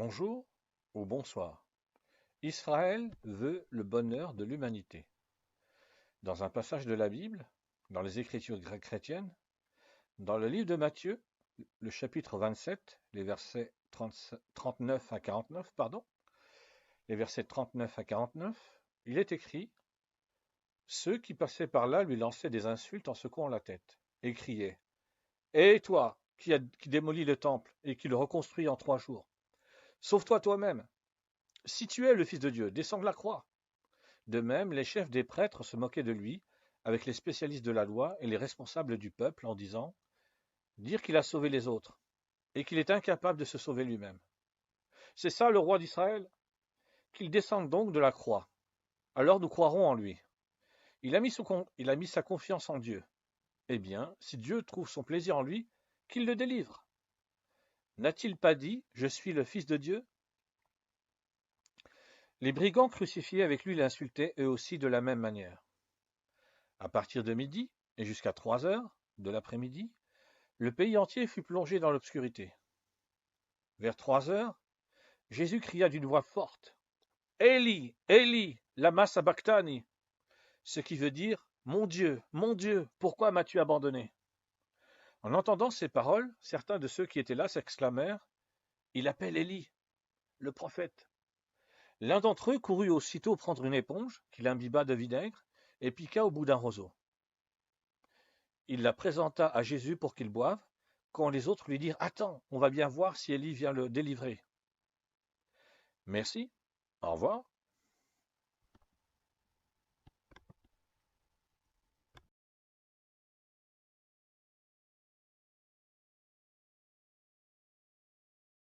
Bonjour ou bonsoir. Israël veut le bonheur de l'humanité. Dans un passage de la Bible, dans les Écritures chrétiennes, dans le livre de Matthieu, le chapitre 27, les versets 39 à 49, les versets 39 à 49, il est écrit: Ceux qui passaient par là lui lançaient des insultes en secouant la tête et criaient: Et toi, qui démolis le temple et qui le reconstruis en 3 jours, sauve-toi toi-même. Si tu es le Fils de Dieu, descends de la croix. De même, les chefs des prêtres se moquaient de lui, avec les spécialistes de la loi et les responsables du peuple, en disant: Dire qu'il a sauvé les autres, et qu'il est incapable de se sauver lui-même. C'est ça le roi d'Israël? Qu'il descende donc de la croix. Alors nous croirons en lui. Il a mis sa confiance en Dieu. Eh bien, si Dieu trouve son plaisir en lui, qu'il le délivre. N'a-t-il pas dit: Je suis le Fils de Dieu? Les brigands crucifiés avec lui l'insultaient eux aussi de la même manière. À partir de midi et jusqu'à 3 heures de l'après-midi, le pays entier fut plongé dans l'obscurité. Vers 3 heures, Jésus cria d'une voix forte: Élie, Élie, lama sabachthani, ce qui veut dire: Mon Dieu, pourquoi m'as-tu abandonné? En entendant ces paroles, certains de ceux qui étaient là s'exclamèrent: Il appelle Élie, le prophète. L'un d'entre eux courut aussitôt prendre une éponge, qu'il imbiba de vinaigre, et piqua au bout d'un roseau. Il la présenta à Jésus pour qu'il boive, quand les autres lui dirent: Attends, on va bien voir si Élie vient le délivrer. Merci, au revoir.